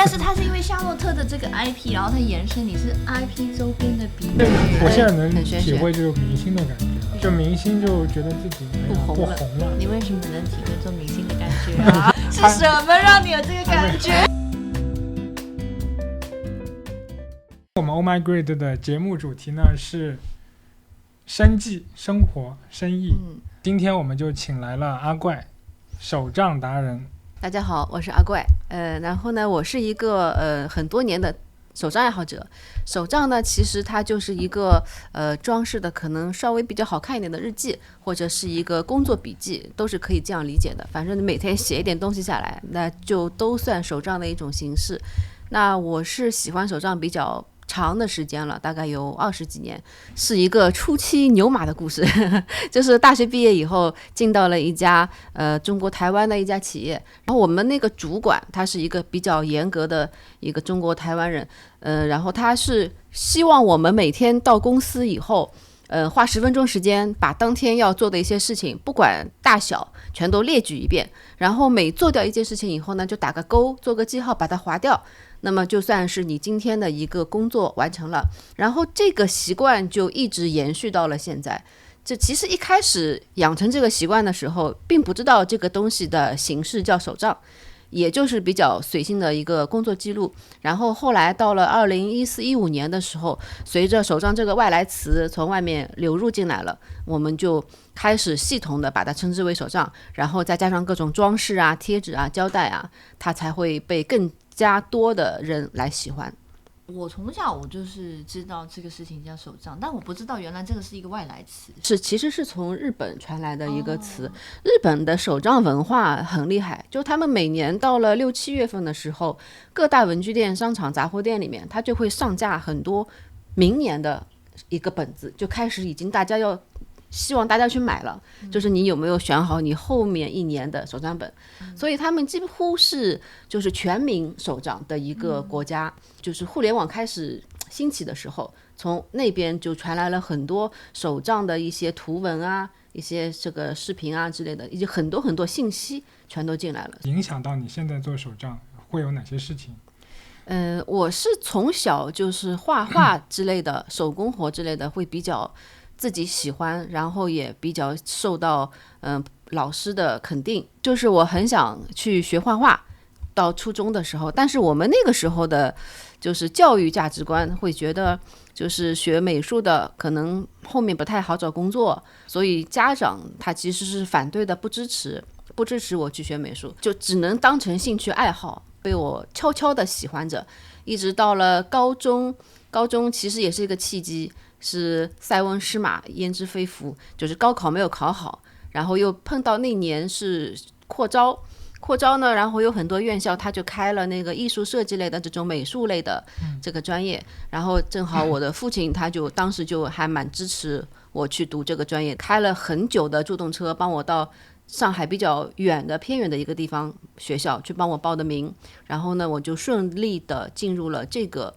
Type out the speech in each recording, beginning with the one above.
但是它是因为夏洛特的这个 IP， 然后它延伸你是 IP 周边的比喻。我现在能体会这种明星的感觉，就明星就觉得自己不红了。你为什么能体会做明星的感觉啊？是什么让你有这个感觉？我们 Oh My Grid 的节目主题呢是生计、生活、生意。今天我们就请来了阿怪，手账达人。大家好，我是阿怪。然后呢，我是一个很多年的手账爱好者。手账呢，其实它就是一个装饰的可能稍微比较好看一点的日记，或者是一个工作笔记，都是可以这样理解的。反正你每天写一点东西下来，那就都算手账的一种形式。那我是喜欢手账比较长的时间了，大概有20几年，是一个初期牛马的故事。就是大学毕业以后进到了一家中国台湾的一家企业，然后我们那个主管他是一个比较严格的一个中国台湾人，然后他是希望我们每天到公司以后花10分钟时间把当天要做的一些事情不管大小全都列举一遍，然后每做掉一件事情以后呢就打个勾，做个记号，把它划掉，那么就算是你今天的一个工作完成了。然后这个习惯就一直延续到了现在。这其实一开始养成这个习惯的时候并不知道这个东西的形式叫手账，也就是比较随性的一个工作记录。然后后来到了2014-15年的时候，随着手账这个外来词从外面流入进来了，我们就开始系统的把它称之为手账，然后再加上各种装饰啊、贴纸啊、胶带啊，它才会被更加多的人来喜欢。我从小我就是知道这个事情叫手账，但我不知道原来这个是一个外来词。其实是从日本传来的一个词。日本的手账文化很厉害，就他们每年到了6、7月份的时候，各大文具店、商场、杂货店里面，他就会上架很多明年的一个本子，就开始已经大家要希望大家去买了，就是你有没有选好你后面一年的手账本。所以他们几乎是就是全民手账的一个国家。就是互联网开始兴起的时候，从那边就传来了很多手账的一些图文啊，一些这个视频啊之类的，以及很多很多信息全都进来了。影响到你现在做手账会有哪些事情？我是从小就是画画之类的手工活之类的会比较自己喜欢，然后也比较受到老师的肯定，就是我很想去学画画。到初中的时候，但是我们那个时候的就是教育价值观会觉得就是学美术的可能后面不太好找工作，所以家长他其实是反对的，不支持我去学美术，就只能当成兴趣爱好，被我悄悄的喜欢着。一直到了高中其实也是一个契机，是塞翁失马焉知非福，就是高考没有考好，然后又碰到那年是扩招呢，然后有很多院校他就开了那个艺术设计类的这种美术类的这个专业，然后正好我的父亲他就当时就还蛮支持我去读这个专业，开了很久的助动车帮我到上海比较偏远的一个地方学校去帮我报的名，然后呢我就顺利的进入了这个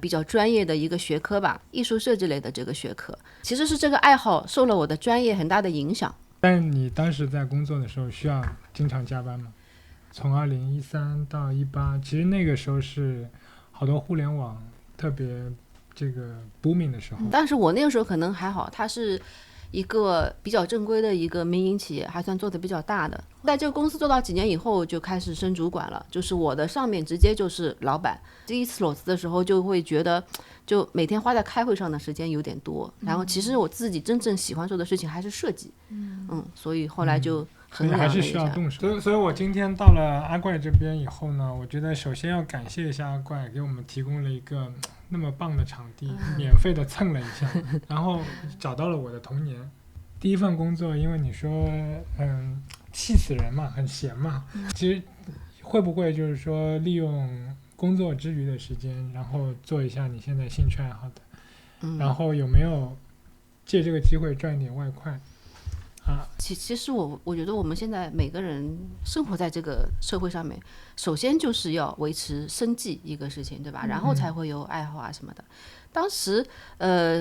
比较专业的一个学科吧，艺术设计类的这个学科。其实是这个爱好受了我的专业很大的影响。但你当时在工作的时候需要经常加班吗？从2013到18，其实那个时候是好多互联网特别这个 booming 的时候。但是我那个时候可能还好，它是一个比较正规的一个民营企业，还算做的比较大的。在这个公司做到几年以后就开始升主管了，就是我的上面直接就是老板。第一次裸辞的时候就会觉得就每天花在开会上的时间有点多，然后其实我自己真正喜欢做的事情还是设计。所以后来就衡量了一下，还是需要动手。所以我今天到了阿怪这边以后呢，我觉得首先要感谢一下阿怪给我们提供了一个那么棒的场地，免费的蹭了一下，然后找到了我的童年。第一份工作，因为你说气死人嘛，很闲嘛，其实会不会就是说利用工作之余的时间，然后做一下你现在兴趣爱好的，然后有没有借这个机会赚一点外快啊？其实我觉得我们现在每个人生活在这个社会上面，首先就是要维持生计一个事情，对吧？然后才会有爱好啊什么的。当时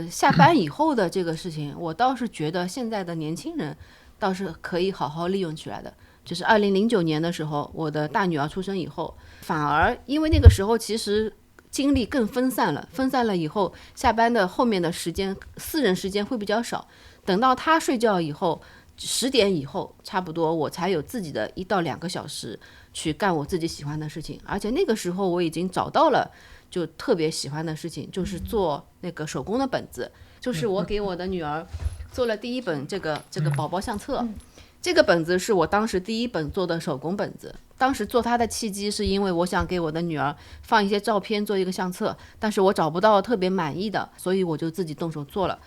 下班以后的这个事情，我倒是觉得现在的年轻人倒是可以好好利用起来的。就是2009年的时候，我的大女儿出生以后，反而因为那个时候其实精力更分散了以后，下班的后面的时间私人时间会比较少。等到他睡觉以后，10点以后差不多我才有自己的1到2个小时去干我自己喜欢的事情。而且那个时候我已经找到了就特别喜欢的事情，就是做那个手工的本子。就是我给我的女儿做了第一本这个宝宝相册。这个本子是我当时第一本做的手工本子。当时做它的契机是因为我想给我的女儿放一些照片做一个相册，但是我找不到特别满意的，所以我就自己动手做了。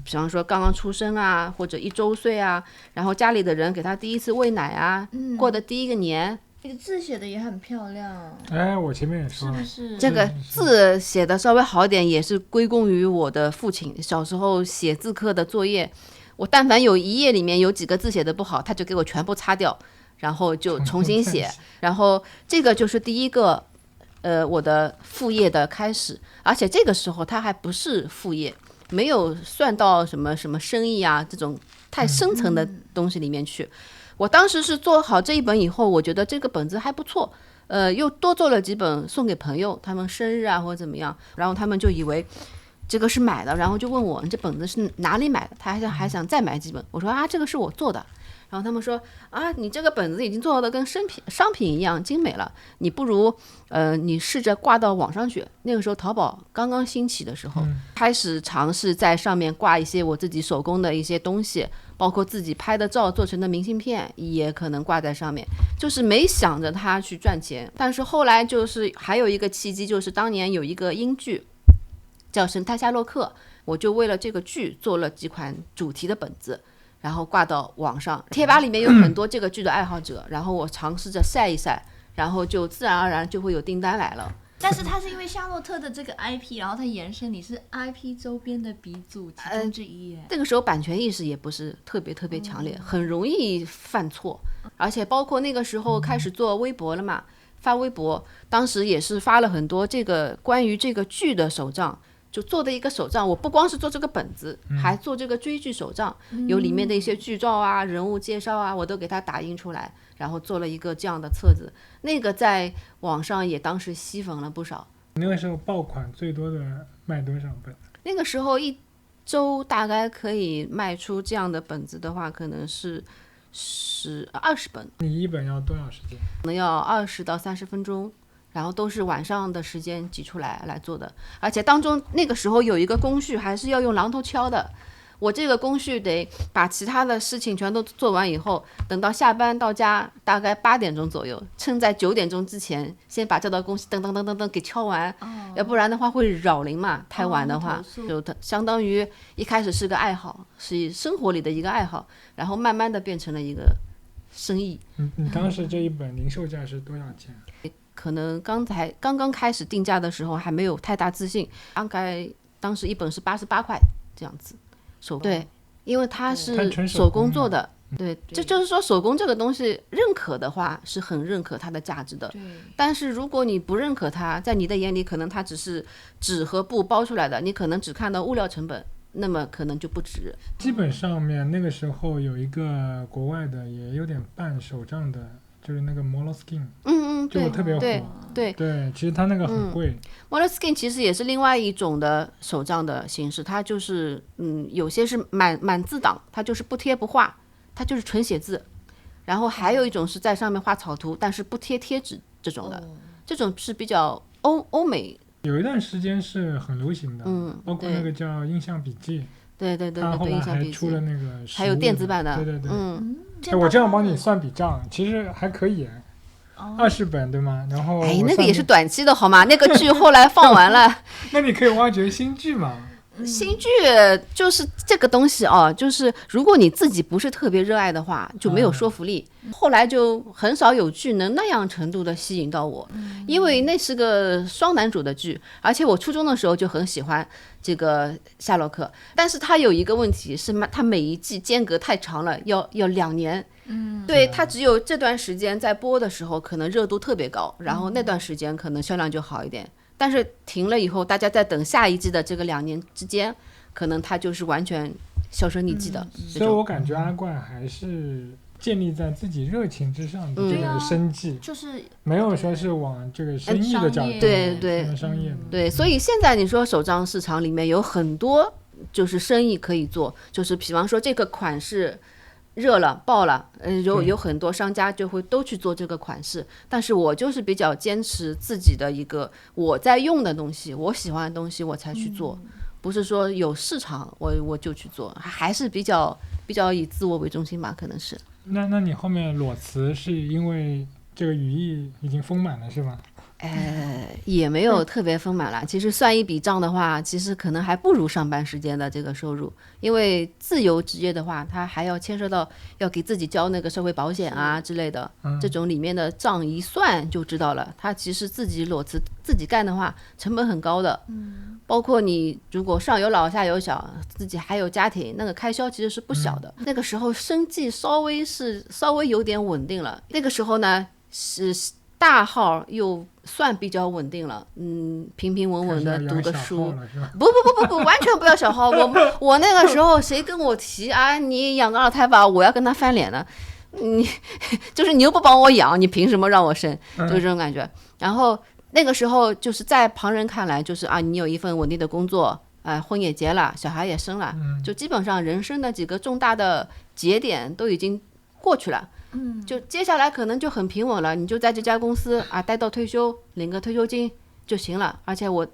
比方说刚刚出生啊，或者1周岁啊，然后家里的人给他第一次喂奶啊，过的第一个年。这个字写的也很漂亮，哎，我前面也说了，是不是？这个字写的稍微好点，也是归功于我的父亲。小时候写字课的作业，我但凡有一页里面有几个字写的不好，他就给我全部擦掉，然后就重新写。然后这个就是第一个我的副业的开始，而且这个时候它还不是副业，没有算到什么什么生意啊这种太深层的东西里面去。我当时是做好这一本以后，我觉得这个本子还不错，又多做了几本送给朋友，他们生日啊或者怎么样，然后他们就以为这个是买的，然后就问我你这本子是哪里买的，他还想再买几本。我说啊，这个是我做的。然后他们说啊，你这个本子已经做的跟商品一样精美了，你不如你试着挂到网上去。那个时候淘宝刚刚兴起的时候，开始尝试在上面挂一些我自己手工的一些东西，包括自己拍的照做成的明信片也可能挂在上面，就是没想着它去赚钱。但是后来就是还有一个契机，就是当年有一个英剧叫《神探夏洛克》，我就为了这个剧做了几款主题的本子，然后挂到网上，贴吧里面有很多这个剧的爱好者，然后我尝试着晒一晒，然后就自然而然就会有订单来了。但是它是因为夏洛特的这个 IP， 然后它延伸，你是 IP 周边的鼻祖其中之一耶。那个时候版权意识也不是特别强烈，很容易犯错，而且包括那个时候开始做微博了嘛，发微博，当时也是发了很多这个关于这个剧的手账。就做的一个手账，我不光是做这个本子，还做这个追剧手账，有里面的一些剧照啊、人物介绍啊，我都给它打印出来，然后做了一个这样的册子。那个在网上也当时吸粉了不少。那个时候爆款最多的卖多少本？那个时候1周大概可以卖出这样的本子的话，可能是20本。你一本要多少时间？可能要20到30分钟。然后都是晚上的时间挤出来做的，而且当中那个时候有一个工序还是要用榔头敲的，我这个工序得把其他的事情全都做完以后，等到下班到家大概8点钟左右，趁在9点钟之前先把这道工序噔噔噔噔噔给敲完，要不然的话会扰邻嘛，太晚的话，就相当于一开始是个爱好，是生活里的一个爱好，然后慢慢的变成了一个生意。你当时这一本零售价是多少钱？可能刚刚开始定价的时候还没有太大自信，当时一本是88块这样子，对，因为它是手工做的，对，这就是说手工这个东西认可的话是很认可它的价值的，但是如果你不认可它，在你的眼里可能它只是纸和布包出来的，你可能只看到物料成本，那么可能就不值。基本上面那个时候有一个国外的也有点半手账的，就是那个 Moleskine， 就特别火。对，其实它那个很贵。Moleskine 其实也是另外一种的手账的形式，它就是有些是满字档，它就是不贴不画，它就是纯写字。然后还有一种是在上面画草图，但是不贴贴纸这种的，这种是比较欧美。有一段时间是很流行的，包括那个叫印象笔记。对，他后来还出了那个还有电子版的。对，我这样帮你算笔账，其实还可以，20本对吗？然后那个也是短期的好吗？那个剧后来放完了。那你可以挖掘新剧嘛。新剧就是这个东西就是如果你自己不是特别热爱的话，就没有说服力。后来就很少有剧能那样程度的吸引到我，因为那是个双男主的剧，而且我初中的时候就很喜欢这个夏洛克，但是它有一个问题是它每一季间隔太长了，要2年。对，它只有这段时间在播的时候可能热度特别高，然后那段时间可能销量就好一点。但是停了以后，大家在等下一季的这个2年之间，可能它就是完全销声匿迹的。所以我感觉阿怪还是建立在自己热情之上的这个生计，就是没有说是往这个生意的角度，对商业的，对，所以现在你说手账市场里面有很多就是生意可以做，就是比方说这个款式热了爆了，有很多商家就会都去做这个款式，但是我就是比较坚持自己的一个我在用的东西，我喜欢的东西我才去做，不是说有市场我就去做，还是比较以自我为中心吧，可能是。那你后面裸辞是因为这个羽翼已经丰满了是吧？也没有特别丰满啦。其实算一笔账的话，其实可能还不如上班时间的这个收入，因为自由职业的话，它还要牵涉到要给自己交那个社会保险啊之类的，这种里面的账一算就知道了。它其实自己裸辞自己干的话，成本很高的。包括你如果上有老下有小，自己还有家庭，那个开销其实是不小的。那个时候生计稍微有点稳定了，那个时候呢是大号又算比较稳定了，平平稳稳的读个书，不，完全不要小号。我那个时候谁跟我提啊，你养个二胎吧，我要跟他翻脸的。就是你又不帮我养，你凭什么让我生？就是这种感觉。然后那个时候就是在旁人看来，就是啊，你有一份稳定的工作，婚也结了，小孩也生了，就基本上人生的几个重大的节点都已经过去了。就接下来可能就很平稳了，你就在这家公司待到退休，领个退休金就行了。而且我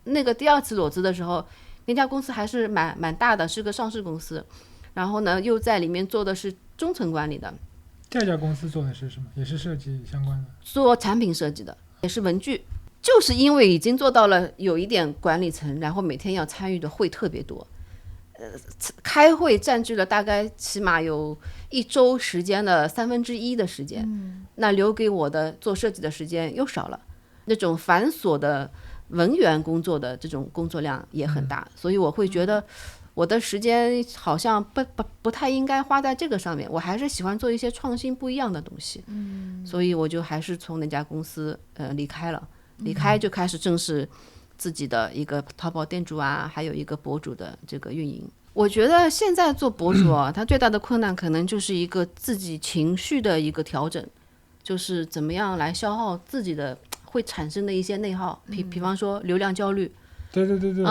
那个第二次裸辞的时候，那家公司还是蛮大的，是个上市公司，然后呢又在里面做的是中层管理的。这家公司做的是什么？也是设计相关的，做产品设计的，也是文具。就是因为已经做到了有一点管理层，然后每天要参与的会特别多，开会占据了大概起码有1周时间的1/3的时间，那留给我的做设计的时间又少了，那种繁琐的文员工作的这种工作量也很大，所以我会觉得我的时间好像不太应该花在这个上面，我还是喜欢做一些创新不一样的东西，所以我就还是从那家公司离开了，离开就开始正式自己的一个淘宝店主啊，还有一个博主的这个运营。我觉得现在做博主啊，他最大的困难可能就是一个自己情绪的一个调整，就是怎么样来消耗自己的会产生的一些内耗，比方说流量焦虑。对，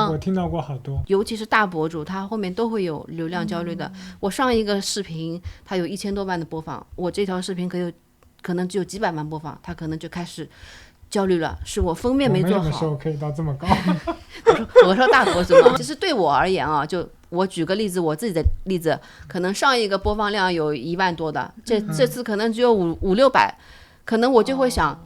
我听到过好多，尤其是大博主，他后面都会有流量焦虑的。我上一个视频，他有1000多万的播放，我这条视频可能只有几百万播放，他可能就开始焦虑了，是我封面没做好。我们什么时候可以到这么高？我说大博主嘛，其实对我而言啊，就我举个例子，我自己的例子，可能上一个播放量有1万多的，这次可能只有500-600，可能我就会想，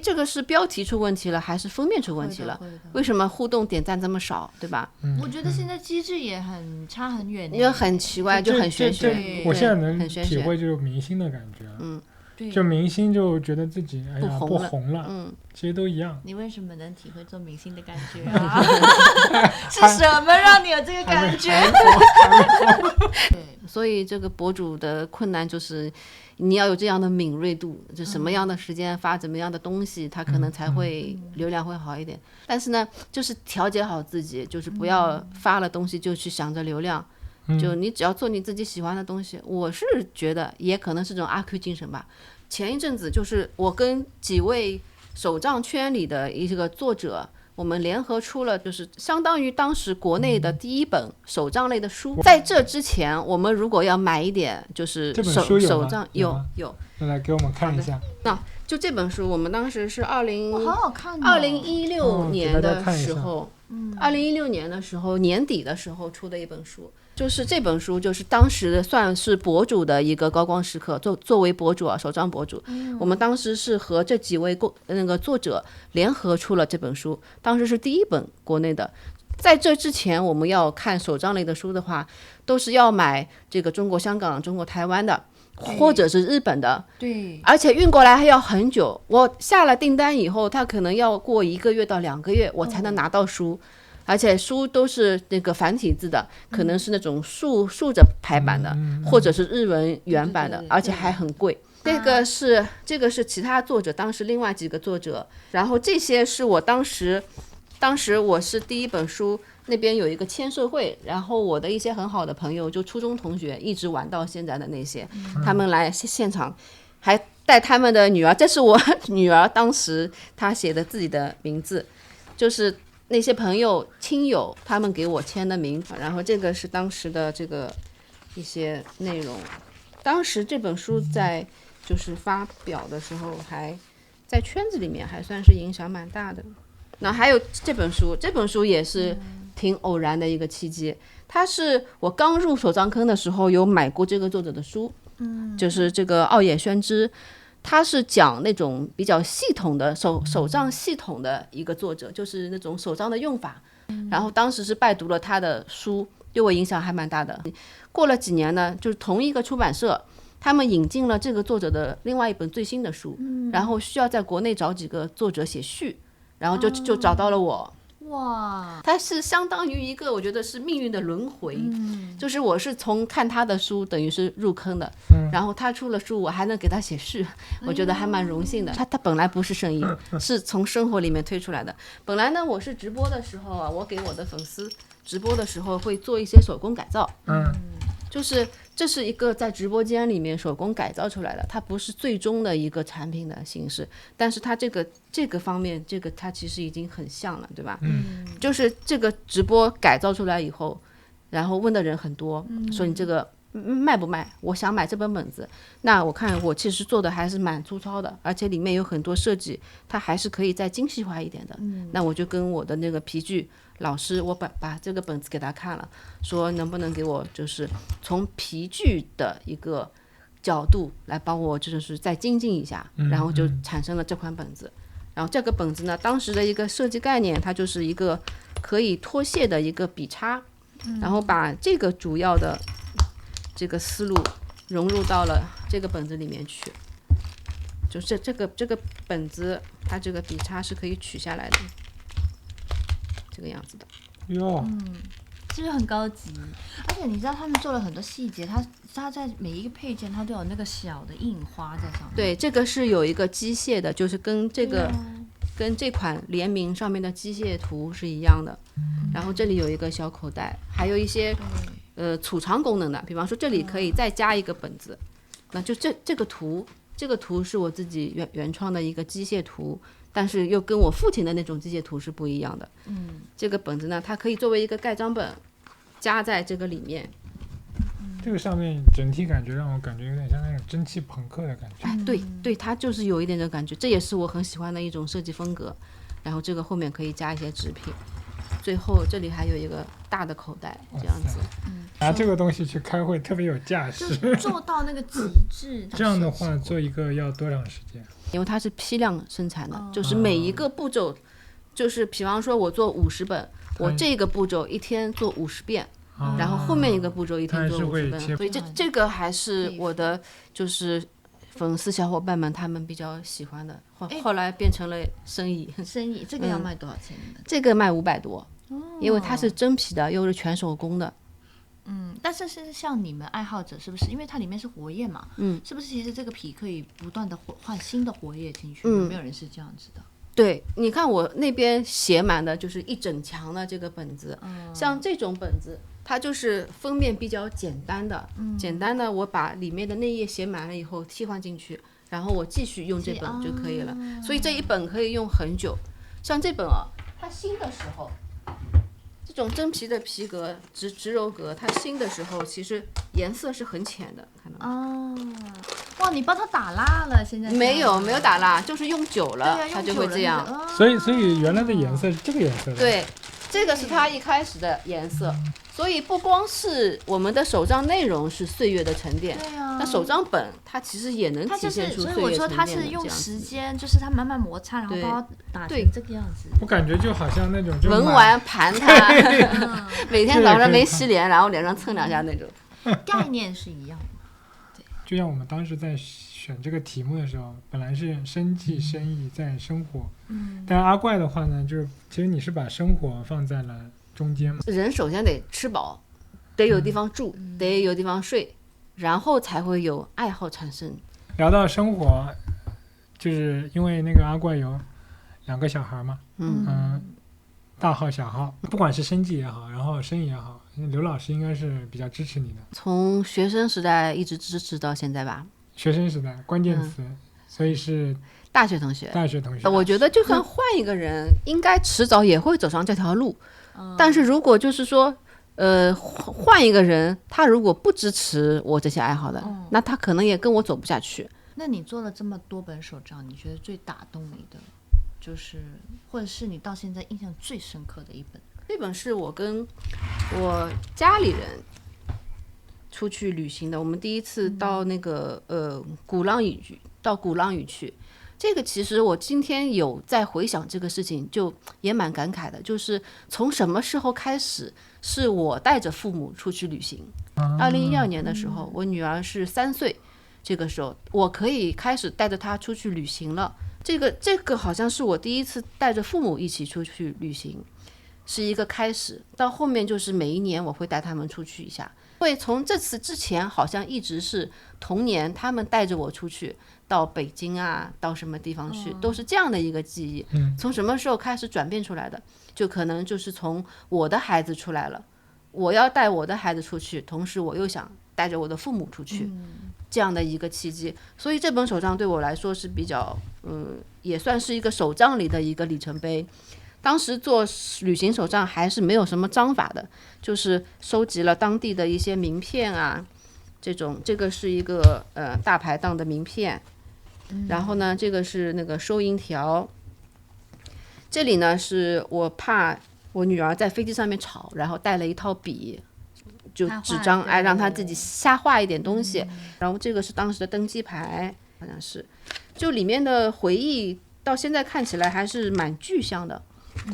这个是标题出问题了，还是封面出问题了？为什么互动点赞这么少，对吧？我觉得现在机制也差很远，因为很奇怪，就很玄学。我现在能体会就是明星的感觉，就明星就觉得自己不红了，其实都一样。你为什么能体会做明星的感觉啊？是什么让你有这个感觉？对，所以这个博主的困难就是你要有这样的敏锐度，就什么样的时间发怎么样的东西，它可能才会流量会好一点。但是呢，就是调节好自己，就是不要发了东西就去想着流量。就你只要做你自己喜欢的东西，我是觉得也可能是这种阿 Q 精神吧。前一阵子就是我跟几位手账圈里的一个作者，我们联合出了就是相当于当时国内的第一本手账类的书。在这之前，我们如果要买一点就是手账，有，来给我们看一下。那就这本书，我们当时是好好看2016年的时候，2016年的时候年底的时候出的一本书。就是这本书，就是当时算是博主的一个高光时刻。作为博主啊，手账博主，我们当时是和这几位那个作者联合出了这本书，当时是第一本国内的。在这之前，我们要看手账类的书的话，都是要买这个中国香港、中国台湾的，或者是日本的，对，而且运过来还要很久。我下了订单以后，它可能要过1个月到2个月，我才能拿到书。而且书都是那个繁体字的，可能是那种竖着排版的，或者是日文原版的，而且还很贵。这个是其他作者，当时另外几个作者，然后这些是我当时当时我是第一本书那边有一个签售会，然后我的一些很好的朋友，就初中同学一直玩到现在的那些，他们来现场还带他们的女儿，这是我女儿当时她写的自己的名字，就是那些朋友亲友他们给我签的名，然后这个是当时的这个一些内容。当时这本书在就是发表的时候，还在圈子里面还算是影响蛮大的。那还有这本书也是挺偶然的一个契机，它是我刚入手账坑的时候有买过这个作者的书，就是这个奥野宣之，他是讲那种比较系统的手账系统的一个作者，就是那种手账的用法。然后当时是拜读了他的书，对我影响还蛮大的。过了几年呢，就是同一个出版社，他们引进了这个作者的另外一本最新的书，然后需要在国内找几个作者写序，然后就找到了我。哇，它是相当于一个我觉得是命运的轮回，就是我是从看他的书等于是入坑的，然后他出了书我还能给他写序，我觉得还蛮荣幸的。他本来不是生意，是从生活里面推出来的。本来呢，我是直播的时候啊，我给我的粉丝直播的时候会做一些手工改造，就是这是一个在直播间里面手工改造出来的，它不是最终的一个产品的形式，但是它这个方面，这个它其实已经很像了，对吧？就是这个直播改造出来以后，然后问的人很多，说你这个卖不卖？我想买这本本子。那我看我其实做的还是蛮粗糙的，而且里面有很多设计，它还是可以再精细化一点的。那我就跟我的那个皮具老师，我把这个本子给他看了，说能不能给我就是从皮具的一个角度来帮我就是再精进一下，然后就产生了这款本子。然后这个本子呢，当时的一个设计概念，它就是一个可以脱卸的一个笔叉，然后把这个主要的这个思路融入到了这个本子里面去。就是这个本子，它这个笔叉是可以取下来的。这个样子的哟，是不是很高级？而且你知道他们做了很多细节，它在每一个配件它都有那个小的印花在上面。对，这个是有一个机械的，就是跟这个、跟这款联名上面的机械图是一样的。然后这里有一个小口袋，还有一些储藏功能的，比方说这里可以再加一个本子。那就这个图是我自己原创的一个机械图。但是又跟我父亲的那种机械图是不一样的。这个本子呢，它可以作为一个盖章本，加在这个里面。这个上面整体感觉让我感觉有点像那种蒸汽朋克的感觉。哎，对，它就是有一点这感觉，这也是我很喜欢的一种设计风格。然后这个后面可以加一些纸品，最后这里还有一个大的口袋，这样子。拿这个东西去开会特别有架势。就做到那个极致。这样的话，做一个要多长时间？因为它是批量生产的，就是每一个步骤，就是比方说我做50本，我这个步骤一天做50遍，然后后面一个步骤一天做50遍，所以这个还是我的就是粉丝小伙伴们他们比较喜欢的，后来变成了生意。这个要卖多少钱呢？这个卖500多，因为它是真皮的，又是全手工的。但是像你们爱好者是不是？因为它里面是活页嘛，是不是？其实这个皮可以不断的换新的活页进去，有没有人是这样子的？对，你看我那边写满的就是一整墙的这个本子，像这种本子，它就是封面比较简单的，我把里面的内页写满了以后替换进去，然后我继续用这本就可以了。所以这一本可以用很久。像这本它新的时候。这种真皮的皮革、植鞣革，它新的时候其实颜色是很浅的，看到吗？哇，你帮它打蜡了，现在没有打蜡，就是用久了，它就会这样。所以原来的颜色是这个颜色的。对，这个是它一开始的颜色。所以不光是我们的手账内容是岁月的沉淀，那手账本它其实也能体现出岁月沉淀的这样子。所以我说它是用时间，就是它慢慢摩擦，然后把它打成这个样子。我感觉就好像那种文玩盘它，每天早上没洗脸，然后脸上蹭两下那种。概念是一样的。对，就像我们当时在选这个题目的时候，本来是生计、生意在生活，但阿怪的话呢，就是其实你是把生活放在了中间嘛。人首先得吃饱，得有地方住，得有地方睡，然后才会有爱好产生。聊到生活，就是因为那个阿怪有2个小孩嘛，大号小号，不管是生计也好，然后生意也好，刘老师应该是比较支持你的。从学生时代一直支持到现在吧。学生时代关键词，所以是大学同学。大学同学，我觉得就算换一个人，应该迟早也会走上这条路。但是如果就是说，换一个人，他如果不支持我这些爱好的，那他可能也跟我走不下去。那你做了这么多本手账，你觉得最打动你的，就是或者是你到现在印象最深刻的一本？这本是我跟我家里人出去旅行的，我们第一次到那个鼓浪屿去。这个其实我今天有在回想这个事情，就也蛮感慨的，就是从什么时候开始是我带着父母出去旅行。2012年的时候，我女儿是3岁，这个时候我可以开始带着她出去旅行了。这个好像是我第一次带着父母一起出去旅行，是一个开始。到后面就是每一年我会带他们出去一下，因为从这次之前好像一直是童年他们带着我出去到北京啊，到什么地方去，都是这样的一个记忆。从什么时候开始转变出来的？就可能就是从我的孩子出来了，我要带我的孩子出去，同时我又想带着我的父母出去，这样的一个契机。所以这本手账对我来说是比较，也算是一个手账里的一个里程碑。当时做旅行手账还是没有什么章法的，就是收集了当地的一些名片啊，这个是一个大排档的名片，然后呢，这个是那个收银条。这里呢是我怕我女儿在飞机上面吵，然后带了一套笔，就纸张，让她自己瞎画一点东西。然后这个是当时的登机牌，好像是，就里面的回忆到现在看起来还是蛮具象的。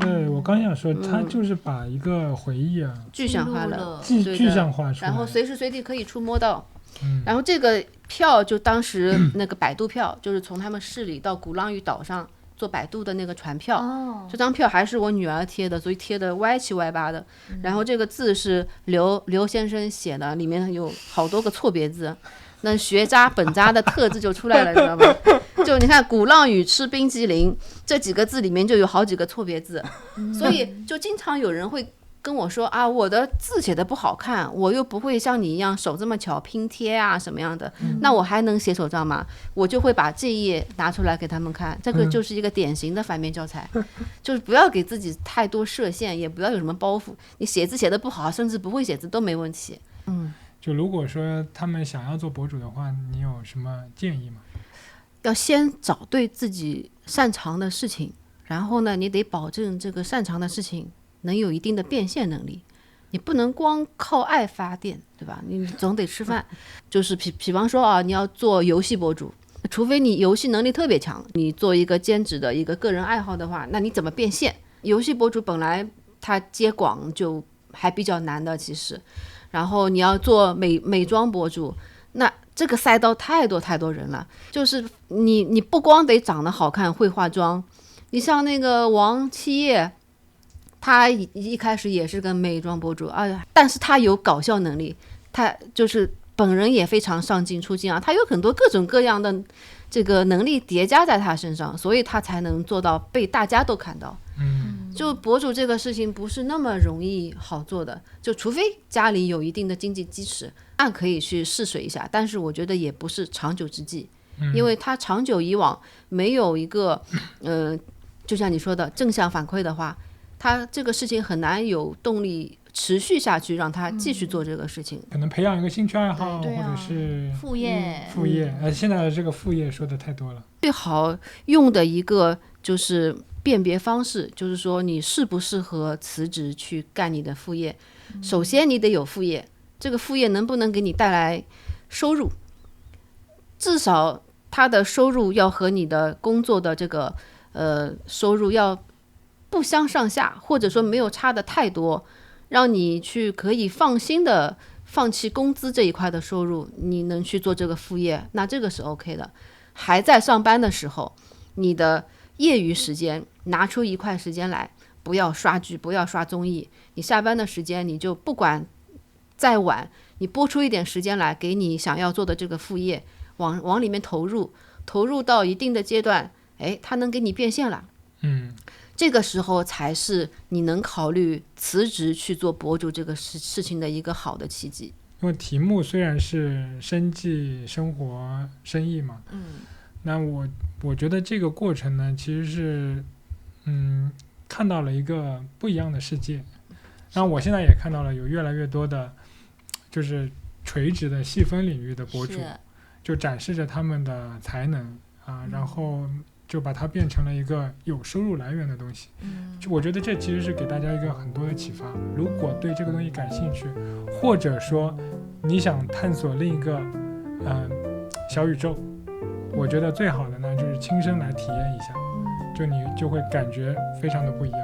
对，我刚想说，他就是把一个回忆啊，具象化了，具象化出来，然后随时随地可以触摸到。然后这个票就当时那个摆渡票，就是从他们市里到鼓浪屿岛上坐摆渡的那个船票，这张票还是我女儿贴的，所以贴的歪七歪八的。然后这个字是刘先生写的，里面有好多个错别字。那学渣本渣的特质就出来了，你知道吗？就你看鼓浪屿吃冰淇淋这几个字里面就有好几个错别字，所以就经常有人会跟我说啊，我的字写的不好看，我又不会像你一样手这么巧拼贴啊什么样的，那我还能写手账吗？我就会把这一页拿出来给他们看，这个就是一个典型的反面教材，就是不要给自己太多设限，也不要有什么包袱，你写字写的不好，甚至不会写字都没问题。就如果说他们想要做博主的话，你有什么建议吗？要先找对自己擅长的事情，然后呢，你得保证这个擅长的事情能有一定的变现能力，你不能光靠爱发电，对吧？你总得吃饭。就是比方说啊，你要做游戏博主，除非你游戏能力特别强，你做一个兼职的一个个人爱好的话，那你怎么变现？游戏博主本来他接广就还比较难的，其实。然后你要做美妆博主，那这个赛道太多人了，就是你不光得长得好看会化妆，你像那个王七叶，他一开始也是个美妆博主，但是他有搞笑能力，他就是本人也非常上进出镜啊，他有很多各种各样的这个能力叠加在他身上，所以他才能做到被大家都看到。就博主这个事情不是那么容易好做的，就除非家里有一定的经济支持，那可以去试水一下，但是我觉得也不是长久之计，因为他长久以往没有一个就像你说的正向反馈的话，他这个事情很难有动力持续下去，让他继续做这个事情。可能培养一个兴趣爱好，或者是副业。现在的这个副业说的太多了。最好用的一个就是辨别方式，就是说你适不适合辞职去干你的副业。首先你得有副业，这个副业能不能给你带来收入，至少它的收入要和你的工作的这个收入要不相上下，或者说没有差的太多，让你去可以放心的放弃工资这一块的收入，你能去做这个副业，那这个是 OK 的。还在上班的时候，你的业余时间拿出一块时间来，不要刷剧，不要刷综艺，你下班的时间你就不管再晚，你拨出一点时间来给你想要做的这个副业往里面投入到一定的阶段，它能给你变现了。这个时候才是你能考虑辞职去做博主这个事情的一个好的契机。因为题目虽然是生计、生活、生意嘛，那我觉得这个过程呢，其实是看到了一个不一样的世界。然后我现在也看到了有越来越多的，就是垂直的细分领域的博主，就展示着他们的才能啊，然后就把它变成了一个有收入来源的东西。就我觉得这其实是给大家一个很多的启发。如果对这个东西感兴趣，或者说你想探索另一个小宇宙，我觉得最好的呢就是亲身来体验一下，就你就会感觉非常的不一样。